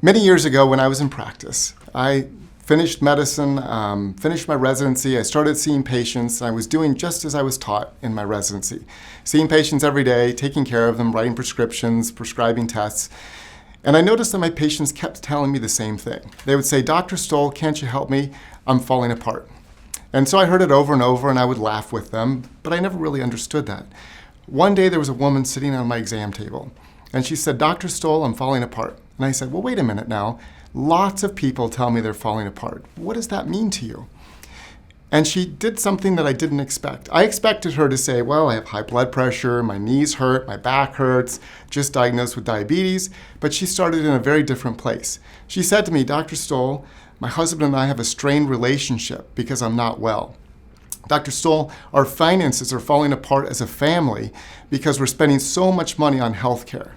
Many years ago when I was in practice, I finished medicine, finished my residency. I started seeing patients. I was doing just as I was taught in my residency. Seeing patients every day, taking care of them, writing prescriptions, prescribing tests. And I noticed that my patients kept telling me the same thing. They would say, "Dr. Stoll, can't you help me? I'm falling apart." And so I heard it over and over, and I would laugh with them, but I never really understood that. One day there was a woman sitting on my exam table, and she said, "Dr. Stoll, I'm falling apart." And I said, "Well, wait a minute now. Lots of people tell me they're falling apart. What does that mean to you?" And she did something that I didn't expect. I expected her to say, "Well, I have high blood pressure, my knees hurt, my back hurts, just diagnosed with diabetes." But she started in a very different place. She said to me, "Dr. Stoll, my husband and I have a strained relationship because I'm not well. Dr. Stoll, our finances are falling apart as a family because we're spending so much money on healthcare.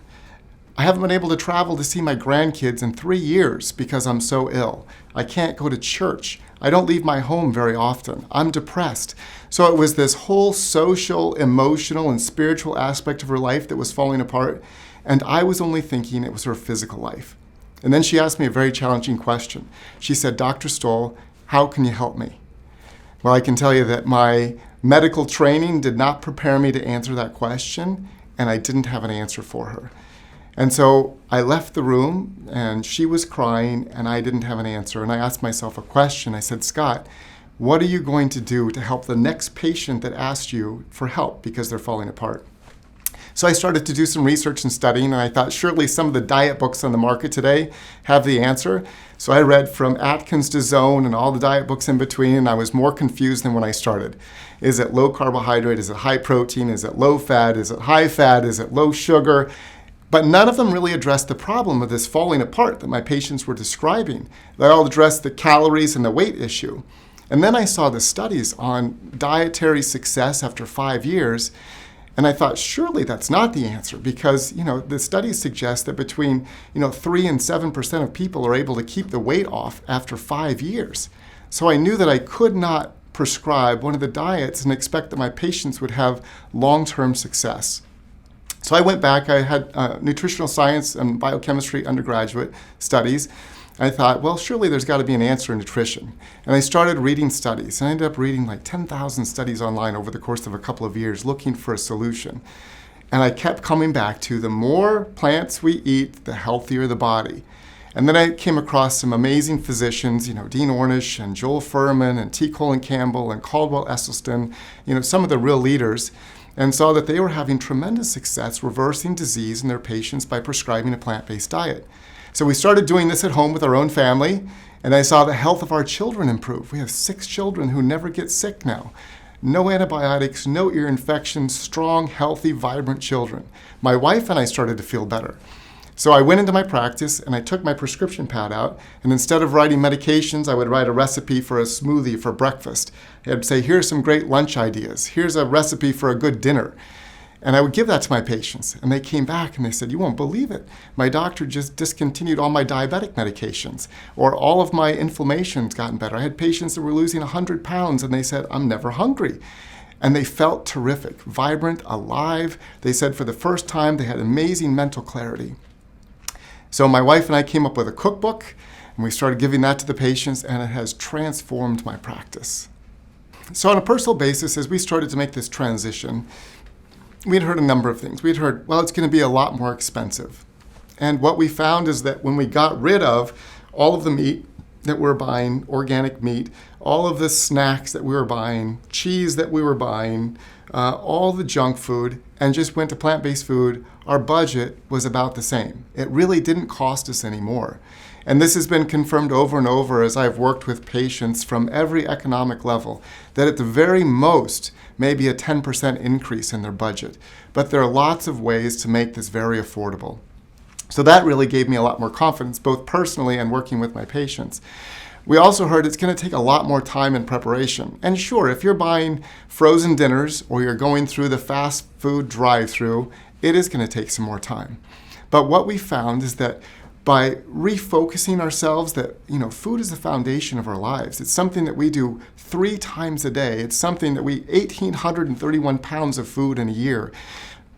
I haven't been able to travel to see my grandkids in 3 years because I'm so ill. I can't go to church. I don't leave my home very often. I'm depressed." So it was this whole social, emotional, and spiritual aspect of her life that was falling apart, and I was only thinking it was her physical life. And then she asked me a very challenging question. She said, "Dr. Stoll, how can you help me?" Well, I can tell you that my medical training did not prepare me to answer that question, and I didn't have an answer for her. And so I left the room, and she was crying, and I didn't have an answer. And I asked myself a question. I said, "Scott, what are you going to do to help the next patient that asks you for help because they're falling apart?" So I started to do some research and studying, and I thought surely some of the diet books on the market today have the answer. So I read from Atkins to Zone and all the diet books in between, and I was more confused than when I started. Is it low carbohydrate? Is it high protein? Is it low fat? Is it high fat? Is it low sugar? But none of them really addressed the problem of this falling apart that my patients were describing. They all addressed the calories and the weight issue. And then I saw the studies on dietary success after 5 years, and I thought, surely that's not the answer because, the studies suggest that between, 3 and 7% of people are able to keep the weight off after 5 years. So I knew that I could not prescribe one of the diets and expect that my patients would have long-term success. So I went back. I had nutritional science and biochemistry undergraduate studies. I thought, well, surely there's got to be an answer in nutrition. And I started reading studies. I ended up reading like 10,000 studies online over the course of a couple of years looking for a solution. And I kept coming back to the more plants we eat, the healthier the body. And then I came across some amazing physicians, Dean Ornish and Joel Fuhrman and T. Colin Campbell and Caldwell Esselstyn, some of the real leaders, and saw that they were having tremendous success reversing disease in their patients by prescribing a plant-based diet. So we started doing this at home with our own family, and I saw the health of our children improve. We have 6 children who never get sick now. No antibiotics, no ear infections, strong, healthy, vibrant children. My wife and I started to feel better. So I went into my practice and I took my prescription pad out, and instead of writing medications, I would write a recipe for a smoothie for breakfast. I'd say, "Here's some great lunch ideas. Here's a recipe for a good dinner." And I would give that to my patients, and they came back and they said, "You won't believe it. My doctor just discontinued all my diabetic medications, or all of my inflammation's gotten better." I had patients that were losing 100 pounds, and they said, "I'm never hungry." And they felt terrific, vibrant, alive. They said for the first time they had amazing mental clarity. So my wife and I came up with a cookbook, and we started giving that to the patients, and it has transformed my practice. So on a personal basis, as we started to make this transition, we'd heard a number of things. We'd heard, well, it's going to be a lot more expensive. And what we found is that when we got rid of all of the meat that we were buying, organic meat, all of the snacks that we were buying, cheese that we were buying, all the junk food, and just went to plant-based food, our budget was about the same. It really didn't cost us any more. And this has been confirmed over and over as I've worked with patients from every economic level, that at the very most, maybe a 10% increase in their budget. But there are lots of ways to make this very affordable. So that really gave me a lot more confidence, both personally and working with my patients. We also heard it's going to take a lot more time in preparation. And sure, if you're buying frozen dinners or you're going through the fast food drive-through, it is going to take some more time. But what we found is that by refocusing ourselves that, food is the foundation of our lives. It's something that we do 3 times a day. It's something that we 1,831 pounds of food in a year.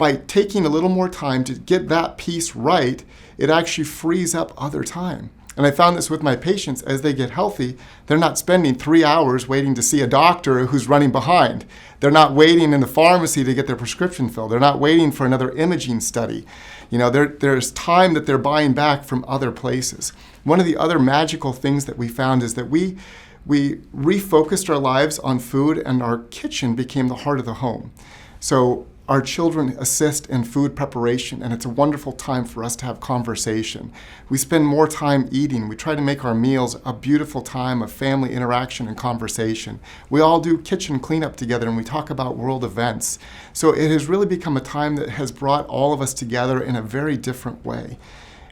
by taking a little more time to get that piece right, it actually frees up other time. And I found this with my patients. As they get healthy, they're not spending 3 hours waiting to see a doctor who's running behind. They're not waiting in the pharmacy to get their prescription filled. They're not waiting for another imaging study. There's time that they're buying back from other places. One of the other magical things that we found is that we refocused our lives on food, and our kitchen became the heart of the home. So our children assist in food preparation, and it's a wonderful time for us to have conversation. We spend more time eating. We try to make our meals a beautiful time of family interaction and conversation. We all do kitchen cleanup together, and we talk about world events. So it has really become a time that has brought all of us together in a very different way.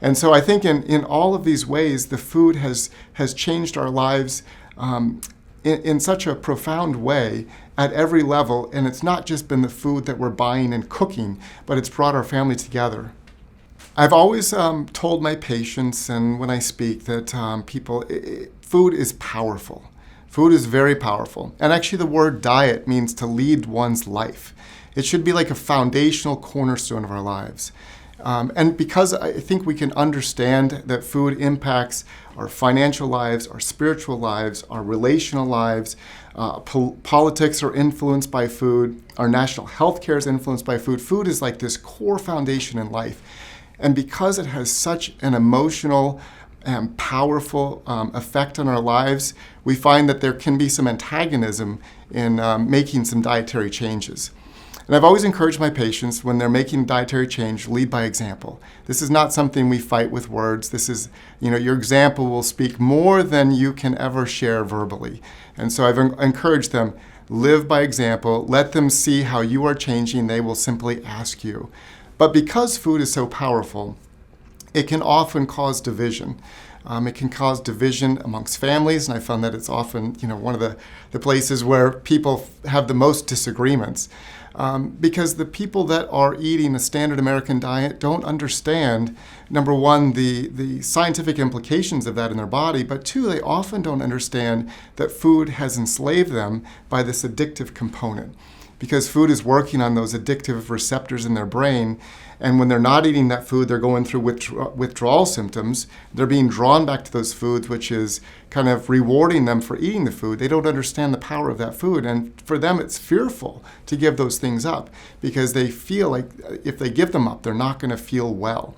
And so I think in all of these ways, the food has changed our lives in such a profound way at every level, and it's not just been the food that we're buying and cooking, but it's brought our family together. I've always told my patients, and when I speak, that food is powerful. Food is very powerful. And actually the word diet means to lead one's life. It should be like a foundational cornerstone of our lives. And because I think we can understand that food impacts our financial lives, our spiritual lives, our relational lives, politics are influenced by food, our national health care is influenced by food. Food is like this core foundation in life. And because it has such an emotional and powerful effect on our lives, we find that there can be some antagonism in making some dietary changes. And I've always encouraged my patients, when they're making dietary change, lead by example. This is not something we fight with words. This is, your example will speak more than you can ever share verbally. And so I've encouraged them, live by example, let them see how you are changing, they will simply ask you. But because food is so powerful, it can often cause division. It can cause division amongst families, and I found that it's often, one of the places where people have the most disagreements. Because the people that are eating a standard American diet don't understand, number one, the scientific implications of that in their body, but two, they often don't understand that food has enslaved them by this addictive component. Because food is working on those addictive receptors in their brain, and when they're not eating that food, they're going through withdrawal symptoms. They're being drawn back to those foods, which is kind of rewarding them for eating the food. They don't understand the power of that food, and for them it's fearful to give those things up because they feel like if they give them up, they're not going to feel well.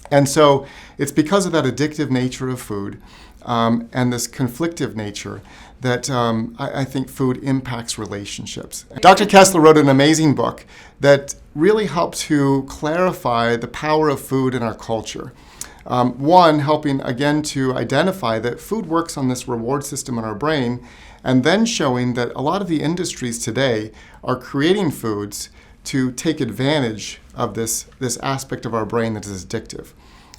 And so it's because of that addictive nature of food and this conflictive nature that I think food impacts relationships. Dr. Kessler wrote an amazing book that really helped to clarify the power of food in our culture. One, helping again to identify that food works on this reward system in our brain, and then showing that a lot of the industries today are creating foods to take advantage of this aspect of our brain that is addictive.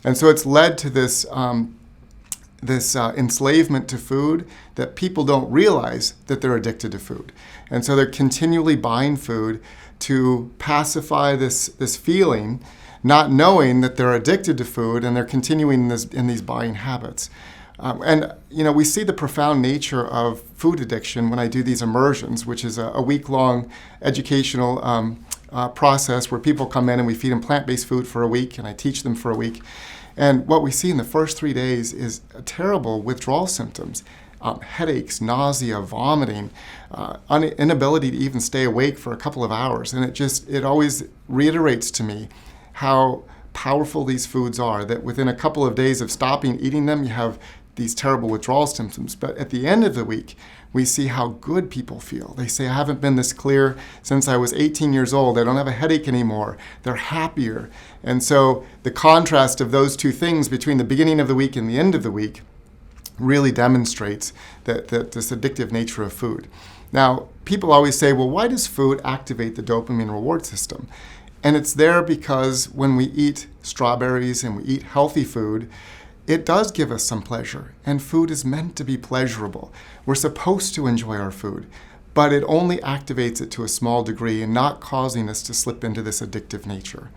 And so it's led to this enslavement to food that people don't realize that they're addicted to food. And so they're continually buying food to pacify this feeling, not knowing that they're addicted to food, and they're continuing in these buying habits. And we see the profound nature of food addiction when I do these immersions, which is a week-long educational process where people come in and we feed them plant-based food for a week, and I teach them for a week. And what we see in the first 3 days is terrible withdrawal symptoms, headaches, nausea, vomiting, inability to even stay awake for a couple of hours. And it always reiterates to me how powerful these foods are, that within a couple of days of stopping eating them, you have these terrible withdrawal symptoms. But at the end of the week, we see how good people feel. They say, I haven't been this clear since I was 18 years old. I don't have a headache anymore. They're happier. And so the contrast of those two things between the beginning of the week and the end of the week really demonstrates that this addictive nature of food. Now, people always say, well, why does food activate the dopamine reward system? And it's there because when we eat strawberries and we eat healthy food, it does give us some pleasure, and food is meant to be pleasurable. We're supposed to enjoy our food, but it only activates it to a small degree and not causing us to slip into this addictive nature.